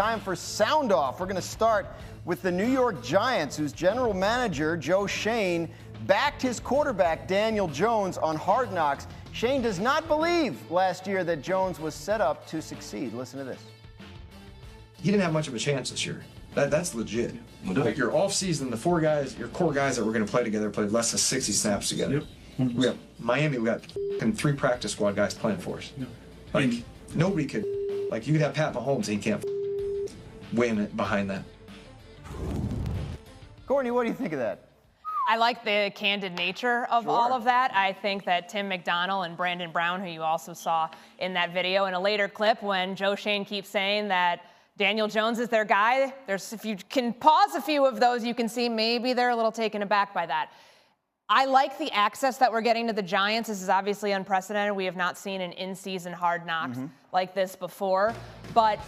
time for Sound Off. We're going to start with the New York Giants, whose general manager, Joe Schoen, backed his quarterback, Daniel Jones, on Hard Knocks. Schoen does not believe last year that Jones was set up to succeed. Listen to this. He didn't have much of a chance this year. That's legit. Like your offseason, the four guys, your core guys that were going to play together played less than 60 snaps together. Yep. We got Miami, we got 3 practice squad guys playing for us. Yep. Like, nobody could, like, you could have Pat Mahomes, he can't win it behind that. Courtney, what do you think of that? I like the candid nature of all of that. I think that Tim McDonnell and Brandon Brown, who you also saw in that video, in a later clip when Joe Schoen keeps saying that Daniel Jones is their guy, if you can pause a few of those, you can see maybe they're a little taken aback by that. I like the access that we're getting to the Giants. This is obviously unprecedented. We have not seen an in-season Hard Knocks like this before. But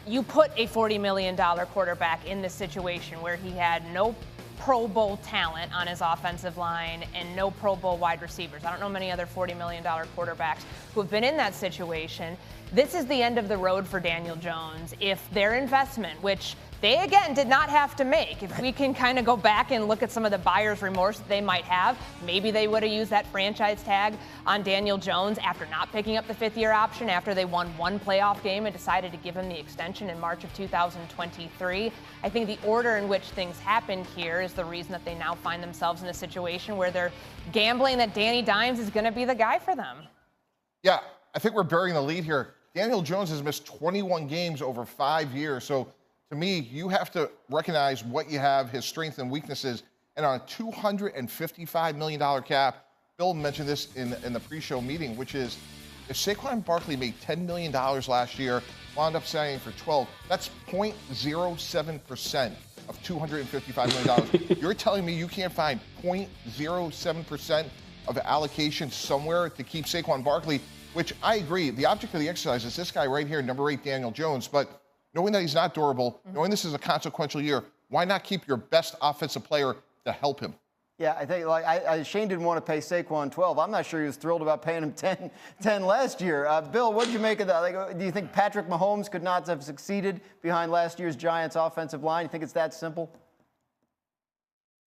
you put a $40 million quarterback in this situation where he had no Pro Bowl talent on his offensive line and no Pro Bowl wide receivers. I don't know many other $40 million quarterbacks who have been in that situation. This is the end of the road for Daniel Jones if their investment, which they, again, did not have to make. If we can kind of go back and look at some of the buyer's remorse that they might have, maybe they would have used that franchise tag on Daniel Jones after not picking up the 5th-year option, after they won 1 playoff game and decided to give him the extension in March of 2023. I think the order in which things happened here is the reason that they now find themselves in a situation where they're gambling that Danny Dimes is going to be the guy for them. Yeah, I think we're burying the lead here. Daniel Jones has missed 21 games over 5 years. So to me, you have to recognize what you have, his strengths and weaknesses. And on a $255 million cap, Bill mentioned this in the pre-show meeting, which is if Saquon Barkley made $10 million last year, wound up signing for 12, that's 0.07% of $255 million. You're telling me you can't find 0.07% of allocation somewhere to keep Saquon Barkley, which I agree, the object of the exercise is this guy right here, number 8, Daniel Jones. But knowing that he's not durable, knowing this is a consequential year, why not keep your best offensive player to help him? Yeah, I think Schoen didn't want to pay Saquon 12. I'm not sure he was thrilled about paying him 10 last year. Bill, what did you make of that? Like, do you think Patrick Mahomes could not have succeeded behind last year's Giants offensive line? You think it's that simple?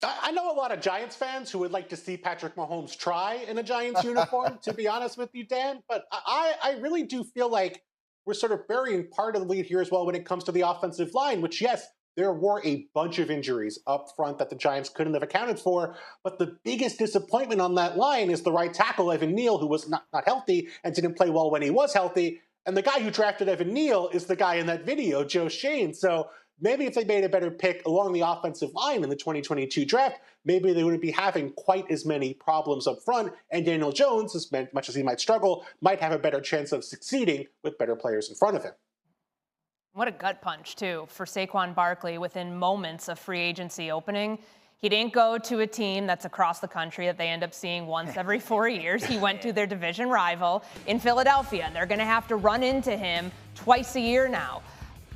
I know a lot of Giants fans who would like to see Patrick Mahomes try in a Giants uniform, to be honest with you, Dan. But I really do feel like we're sort of burying part of the lead here as well when it comes to the offensive line, which, yes, there were a bunch of injuries up front that the Giants couldn't have accounted for. But the biggest disappointment on that line is the right tackle, Evan Neal, who was not healthy and didn't play well when he was healthy. And the guy who drafted Evan Neal is the guy in that video, Joe Schoen. So maybe if they made a better pick along the offensive line in the 2022 draft, maybe they wouldn't be having quite as many problems up front. And Daniel Jones, as much as he might struggle, might have a better chance of succeeding with better players in front of him. What a gut punch, too, for Saquon Barkley within moments of free agency opening. He didn't go to a team that's across the country that they end up seeing once every 4 years. He went to their division rival in Philadelphia, and they're going to have to run into him twice a year now.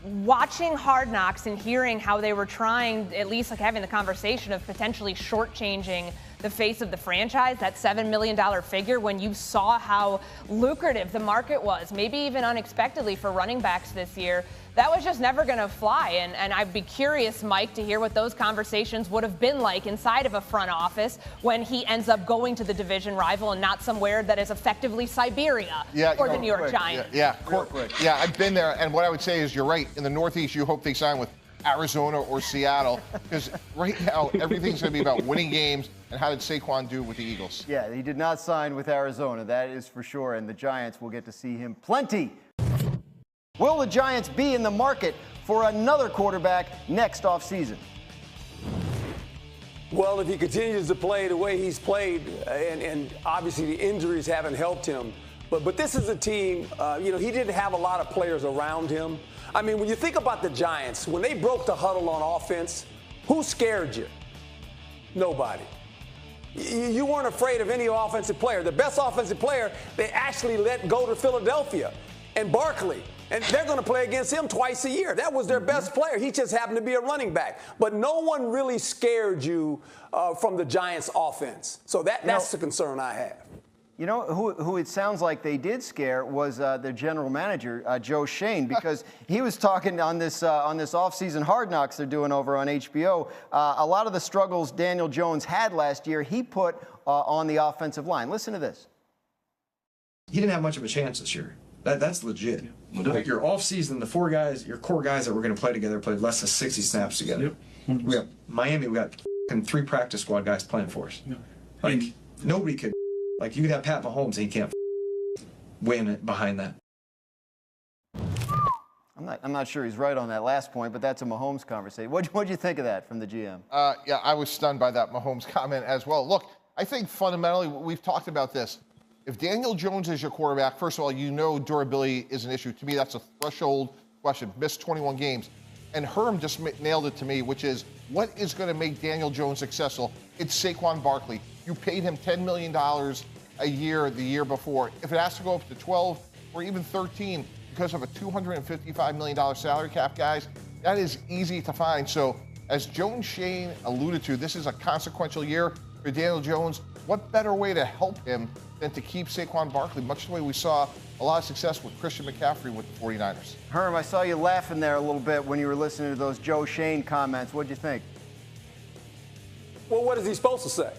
Watching Hard Knocks and hearing how they were trying, at least like having the conversation of potentially shortchanging the face of the franchise, that $7 million figure, when you saw how lucrative the market was, maybe even unexpectedly for running backs this year, that was just never going to fly. And I'd be curious, Mike, to hear what those conversations would have been like inside of a front office when he ends up going to the division rival and not somewhere that is effectively Siberia for the New York Giants. Yeah, I've been there. And what I would say is you're right. In the Northeast, you hope they sign with Arizona or Seattle, because right now everything's going to be about winning games. And how did Saquon do with the Eagles? Yeah, he did not sign with Arizona, that is for sure, and the Giants will get to see him plenty. Will the Giants be in the market for another quarterback next offseason? Well, if he continues to play the way he's played, and obviously the injuries haven't helped him, but this is a team, he didn't have a lot of players around him. I mean, when you think about the Giants, when they broke the huddle on offense, who scared you? Nobody. You weren't afraid of any offensive player. The best offensive player, they actually let go to Philadelphia, and Barkley. And they're going to play against him twice a year. That was their best player. He just happened to be a running back. But no one really scared you from the Giants' offense. So that's the concern I have. You know who it sounds like they did scare was their general manager, Joe Shane, because he was talking on this off-season Hard Knocks they're doing over on HBO. A lot of the struggles Daniel Jones had last year, he put on the offensive line. Listen to this. He didn't have much of a chance this year. That's legit. Like your off-season, the four guys, your core guys that were going to play together, played less than 60 snaps together. Yep. We got Miami, we got 3 practice squad guys playing for us. Yep. Like, nobody could. Like, you could have Pat Mahomes and he can't win it behind that. I'm not sure he's right on that last point, but that's a Mahomes conversation. What'd you think of that from the GM? Yeah, I was stunned by that Mahomes comment as well. Look, I think fundamentally, we've talked about this. If Daniel Jones is your quarterback, first of all, you know durability is an issue. To me, that's a threshold question. Missed 21 games. And Herm just nailed it to me, which is, what is going to make Daniel Jones successful? It's Saquon Barkley. You paid him $10 million a year the year before. If it has to go up to 12 or even 13 because of a $255 million salary cap, guys, that is easy to find. So as Jones Shane alluded to, this is a consequential year for Daniel Jones. What better way to help him than to keep Saquon Barkley, much the way we saw a lot of success with Christian McCaffrey with the 49ers. Herm, I saw you laughing there a little bit when you were listening to those Joe Shane comments. What'd you think? Well, what is he supposed to say?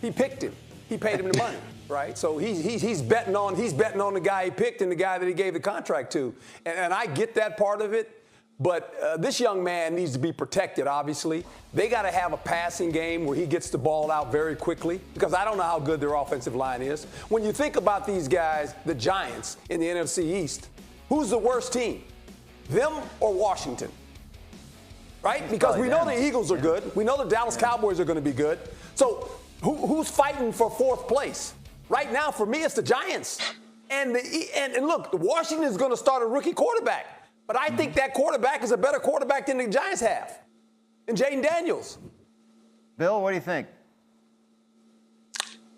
He picked him. He paid him the money, right? So he's betting on the guy he picked and the guy that he gave the contract to. And I get that part of it. But this young man needs to be protected, obviously. They got to have a passing game where he gets the ball out very quickly, because I don't know how good their offensive line is. When you think about these guys, the Giants in the NFC East, who's the worst team? Them or Washington? Right? Because we know the Eagles are good. We know the Dallas Cowboys are going to be good. So who's fighting for 4th place? Right now, for me, it's the Giants. And look, Washington is going to start a rookie quarterback. But I think that quarterback is a better quarterback than the Giants have, and Jaden Daniels. Bill, what do you think?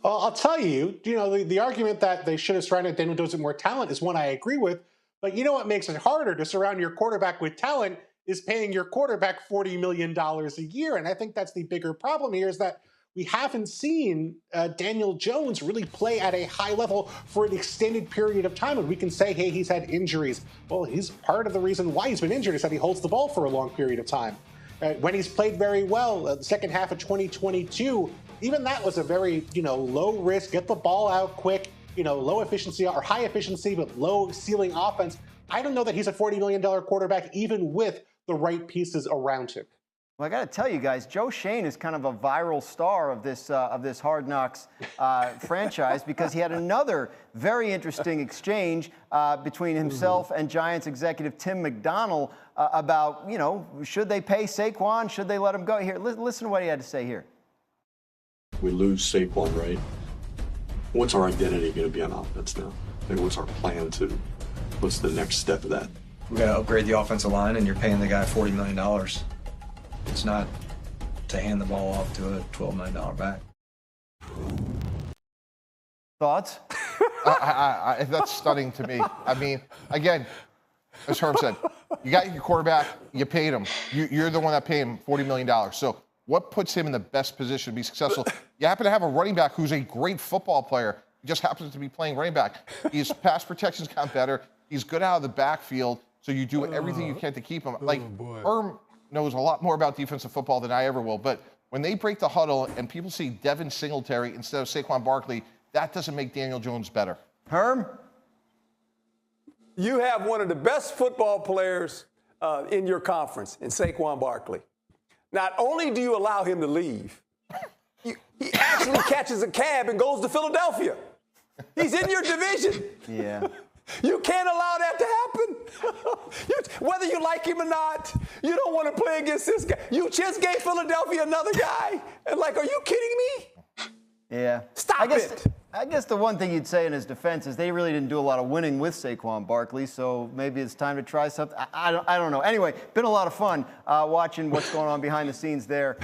Well, I'll tell you, the argument that they should have surrounded Daniel Jones with more talent is one I agree with. But you know what makes it harder to surround your quarterback with talent is paying your quarterback $40 million a year. And I think that's the bigger problem here, is that we haven't seen Daniel Jones really play at a high level for an extended period of time. And we can say, hey, he's had injuries. Well, he's part of the reason why he's been injured is that he holds the ball for a long period of time. When he's played very well, the second half of 2022, even that was a very, low risk, get the ball out quick, low efficiency or high efficiency, but low ceiling offense. I don't know that he's a $40 million quarterback, even with the right pieces around him. Well, I got to tell you guys, Joe Shane is kind of a viral star of this Hard Knocks franchise, because he had another very interesting exchange between himself and Giants executive Tim McDonald about, should they pay Saquon? Should they let him go? Here, listen to what he had to say here. We lose Saquon, right? What's our identity going to be on offense now? Like, what's our plan to? What's the next step of that? We got to upgrade the offensive line, and you're paying the guy $40 million. It's not to hand the ball off to a $12 million back. Thoughts? That's stunning to me. I mean, again, as Herm said, you got your quarterback, you paid him. You're the one that paid him $40 million. So what puts him in the best position to be successful? You happen to have a running back who's a great football player. He just happens to be playing running back. His pass protection's gotten better. He's good out of the backfield. So you do everything you can to keep him. Herm knows a lot more about defensive football than I ever will. But when they break the huddle and people see Devin Singletary instead of Saquon Barkley, that doesn't make Daniel Jones better. Herm? You have one of the best football players in your conference in Saquon Barkley. Not only do you allow him to leave, he actually catches a cab and goes to Philadelphia. He's in your division. Yeah. You can't allow that to happen. Whether you like him or not, you don't want to play against this guy. You just gave Philadelphia another guy. And are you kidding me? Yeah. Stop it. I guess the one thing you'd say in his defense is they really didn't do a lot of winning with Saquon Barkley, so maybe it's time to try something. I don't know. Anyway, been a lot of fun watching what's going on behind the scenes there.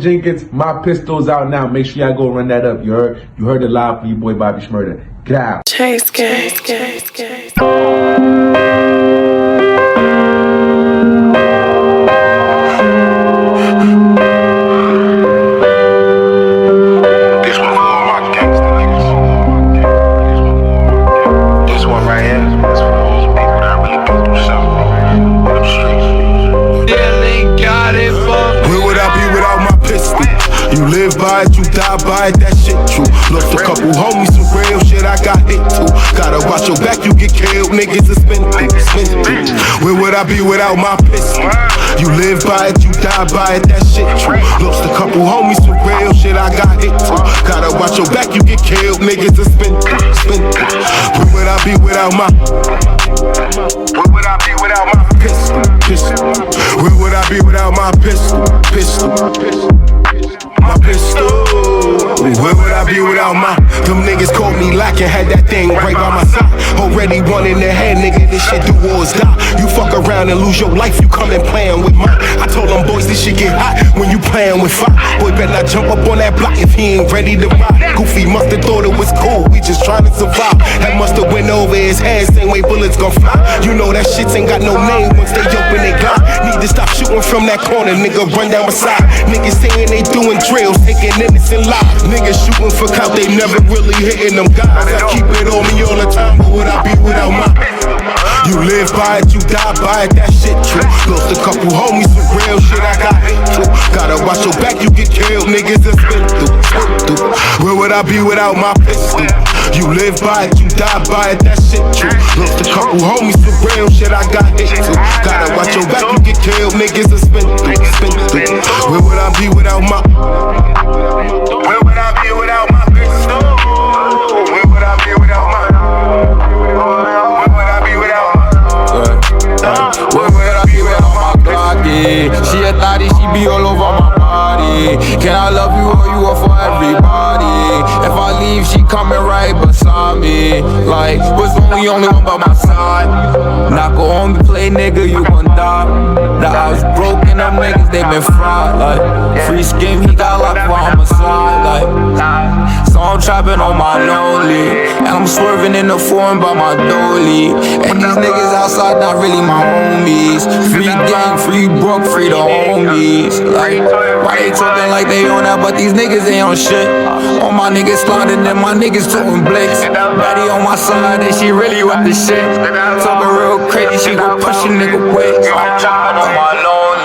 Jenkins, my pistol's out now. Make sure y'all go run that up. You heard it live from your boy Bobby Shmurda. Get out. Chase gang. By it, you die by it, that shit true. Lost a couple homies, some real shit I got hit too. Gotta watch your back, you get killed, niggas are spin through. Where would I be without my pistol? You live by it, you die by it, that shit true. Lost a couple homies, some real shit I got hit too. Gotta watch your back, you get killed, niggas are spin through. Where would I be without my? Where would I be without my pistol? Where would I be without my pistol? My pistol. Where would I be without my? Them niggas called me lacking, had that thing right by my side. Already one in the head, nigga, this shit do or die. You fuck around and lose your life, you come and playing with mine. I told them boys this shit get hot when you playing with fire. Boy better not jump up on that block if he ain't ready to ride. Goofy must've thought it was cool, we just trying to survive. That must've went over his head, same way bullets gon' fly. You know that shit ain't got no name once they open they glide. Need to stop shooting from that corner, nigga, run down my side. Niggas saying they doing drills, taking innocent lives. Niggas shooting for clout, they never really hitting them guys. I keep it on me all the time, but would I be without my? You live by it, you die by it, that shit true. Lost a couple homies, some real shit I got hit too. Gotta watch your back, you get killed, niggas are spin through. Where would I be without my pistol? You live by it, you die by it, that shit true. Lost a couple homies, some real shit I got hit too. Gotta watch your back, you get killed, niggas are spin through. Where would I be without my? Where would I be without my pistol? Where would I be without my? Where would I be without my? Where would I be without my Glocky? She a thotty, she be all over my body. Can I love you or you are for everybody? If I leave, she coming right beside me. Like, was only one by my side. Not go home and play, nigga, you gon' die. The house broken, them niggas, they been fried. Like, free skin, he got locked for homicide. Like, so I'm trapping on my lonely. And I'm swerving in the foreign by my dolly. And these niggas outside not really my homies. Free gang, free broke, free the homies. Like, why they talking like they on that, but these niggas ain't on shit. All my niggas sliding and my niggas talking blicks. Daddy on my side and she really with the shit. Talking real crazy, she gon' push a nigga away. So I'm trapping on my lonely.